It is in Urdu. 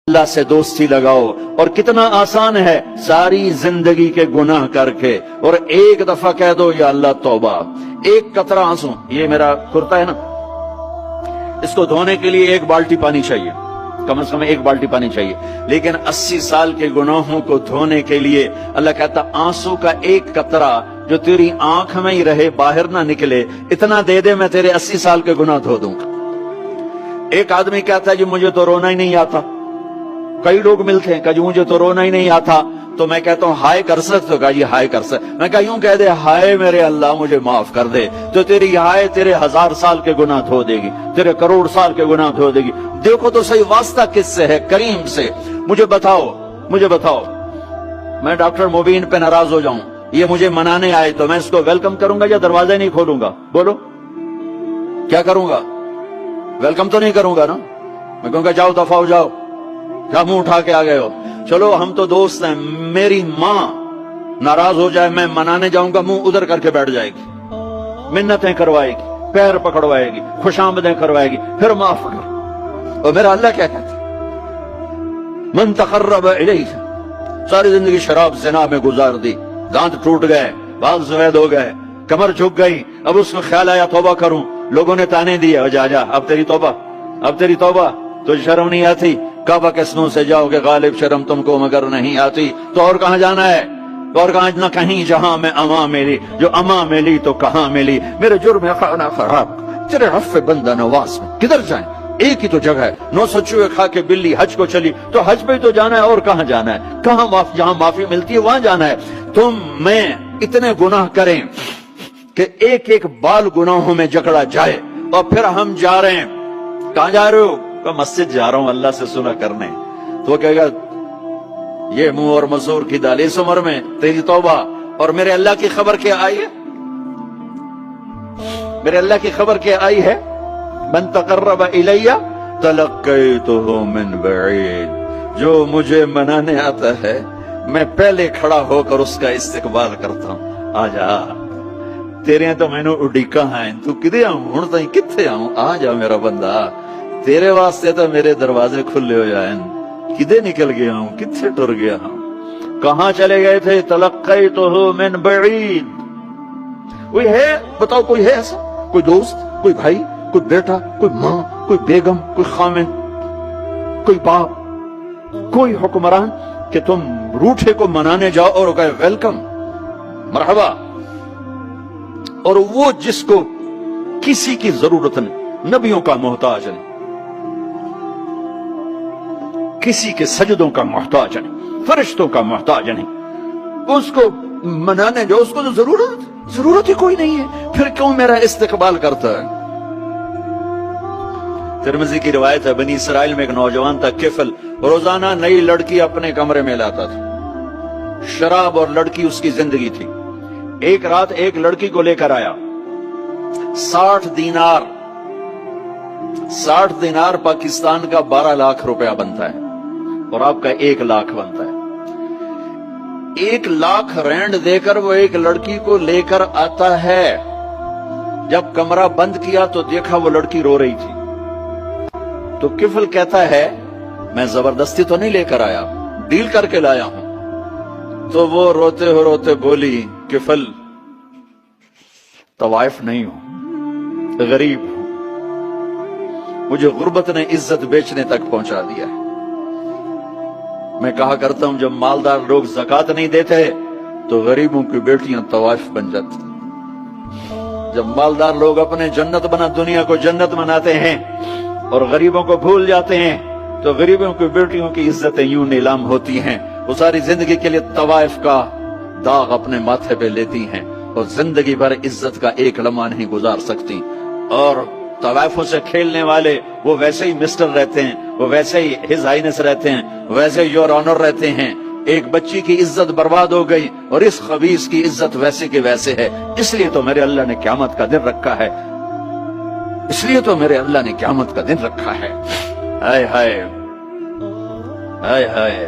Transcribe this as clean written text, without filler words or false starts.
اللہ سے دوستی لگاؤ. اور کتنا آسان ہے ساری زندگی کے گناہ کر کے اور ایک دفعہ کہہ دو یا اللہ توبہ. ایک قطرہ آنسو، یہ میرا کرتا ہے نا، اس کو دھونے کے لیے ایک بالٹی پانی چاہیے، کم از کم ایک بالٹی پانی چاہیے. لیکن 80 سال کے گناہوں کو دھونے کے لیے اللہ کہتا آنسو کا ایک قطرہ جو تیری آنکھ میں ہی رہے، باہر نہ نکلے، اتنا دے دے، میں تیرے 80 سال کے گناہ دھو دوں گا. ایک آدمی کہتا ہے جی مجھے تو رونا ہی نہیں آتا. کئی لوگ ملتے ہیں کہ جی مجھے تو رونا ہی نہیں آتا. تو میں کہتا ہوں ہائے کر سکتے ہو؟ کہا جی ہائے کر سکتے. میں کہا یوں کہہ دے ہائے میرے اللہ مجھے معاف کر دے، تو تیری ہائے تیرے 1000 سال کے گناہ دھو دے گی، تیرے کروڑ سال کے گناہ دھو دے گی. دیکھو تو صحیح واسطہ کس سے ہے؟ کریم سے. مجھے بتاؤ میں ڈاکٹر مبین پہ ناراض ہو جاؤں، یہ مجھے منانے آئے تو میں اس کو ویلکم کروں گا یا دروازے نہیں کھولوں گا؟ بولو کیا کروں گا؟ ویلکم تو نہیں کروں گا نا. میں کہوں گا جاؤ دفعہ ہو جاؤ، کیا منہ اٹھا کے آ گئے ہو؟ چلو ہم تو دوست ہیں. میری ماں ناراض ہو جائے، میں منانے جاؤں گا، منہ ادھر کر کے بیٹھ جائے گی، منتیں کروائے گی، پیر پکڑوائے گی، خوش آمدیں کروائے گی، پھر معاف کر. اور میرا اللہ کیا کہتا ہے؟ من تقرب الیہ. ساری زندگی شراب زنا میں گزار دی، دانت ٹوٹ گئے، بال سفید ہو گئے، کمر جھک گئی. اب اس میں خیال آیا توبہ کروں، لوگوں نے تانے دیے جا اب تیری توبہ تجھے شرم نہیں آتی؟ کعبہ کے سنوں سے جاؤ کہ غالب شرم تم کو مگر نہیں آتی. تو اور کہاں جانا ہے؟ اور کہاں؟ نہ کہیں جہاں میں اما ملی، جو اما ملی تو کہاں ملی. میرے جرم خانہ خراب، تیرے عفو بندہ نواز میں کدھر جائیں؟ ایک ہی تو جگہ ہے. 900 چوہے کھا کے بلی حج کو چلی، تو حج پہ تو جانا ہے، اور کہاں جانا ہے؟ کہاں جہاں معافی ملتی ہے وہاں جانا ہے. تم میں اتنے گناہ کریں کہ ایک ایک بال گناہوں میں جکڑا جائے، اور پھر ہم جا رہے ہیں. کہاں جا رہے ہو؟ کہ مسجد جا رہا ہوں اللہ سے صلح کرنے. تو وہ کہے گا یہ منہ اور مسور کی دال، اس عمر میں تیری توبہ. اور میرے اللہ کی خبر کیا آئی ہے؟ میرے اللہ کی خبر کیا آئی ہے؟ من تقرب الیہ تلقیتہ من بعید. جو مجھے منانے آتا ہے میں پہلے کھڑا ہو کر اس کا استقبال کرتا ہوں. آ جا تیرے تو میں نے اڈیکا ہیں، تو کدے آؤں ہوں تھی کتھے آؤں؟ آ جا میرا بندہ، تیرے واسطے تو میرے دروازے کھلے ہو جائیں. کدے نکل گیا ہوں، کتھے ٹر گیا ہوں، کہاں چلے گئے تھے؟ تلقیتہ من بعید. کوئی ہے بتاؤ، کوئی ہے ایسا؟ کوئی دوست، کوئی بھائی، کوئی بیٹا، کوئی ماں، کوئی بیگم، کوئی خامن، کوئی باپ، کوئی حکمران کہ تم روٹھے کو منانے جاؤ اور کہے ویلکم مرحبا؟ اور وہ جس کو کسی کی ضرورت نہیں، نبیوں کا محتاج نہیں، کسی کے سجدوں کا محتاج نہیں، فرشتوں کا محتاج نہیں، اس کو منانے جو اس کو تو ضرورت ہی کوئی نہیں ہے، پھر کیوں میرا استقبال کرتا ہے؟ ترمذی کی روایت ہے، بنی اسرائیل میں ایک نوجوان تھا کفل، روزانہ نئی لڑکی اپنے کمرے میں لاتا تھا. شراب اور لڑکی اس کی زندگی تھی. ایک رات ایک لڑکی کو لے کر آیا. 60 دینار پاکستان کا 12 لاکھ روپیہ بنتا ہے، اور آپ کا 1 لاکھ بنتا ہے. 1 لاکھ رینڈ دے کر وہ ایک لڑکی کو لے کر آتا ہے. جب کمرہ بند کیا تو دیکھا وہ لڑکی رو رہی تھی. تو کفل کہتا ہے میں زبردستی تو نہیں لے کر آیا، ڈیل کر کے لایا ہوں. تو وہ روتے بولی کفل طوائف نہیں ہوں، غریب ہوں، مجھے غربت نے عزت بیچنے تک پہنچا دیا ہے. میں کہا کرتا ہوں جب مالدار لوگ زکوٰۃ نہیں دیتے تو غریبوں کی بیٹیاں طوائف بن جاتی. جب مالدار لوگ اپنے جنت بنا دنیا کو جنت بناتے ہیں اور غریبوں کو بھول جاتے ہیں تو غریبوں کی بیٹیوں کی عزتیں یوں نیلام ہوتی ہیں. وہ ساری زندگی کے لیے طوائف کا داغ اپنے ماتھے پہ لیتی ہیں اور زندگی بھر عزت کا ایک لمحہ نہیں گزار سکتی. اور طوائفوں سے کھیلنے والے وہ ویسے ہی مسٹر رہتے ہیں، وہ ویسے ہی ہز ہائنس رہتے ہیں، ویسے ہی یور آنر رہتے ہیں. ایک بچی کی عزت برباد ہو گئی اور اس خبیث کی عزت ویسے کی ویسے ہے. اس لیے تو میرے اللہ نے قیامت کا دن رکھا ہے، اس لیے تو میرے اللہ نے قیامت کا دن رکھا ہے. ہائے ہائے ہائے ہائے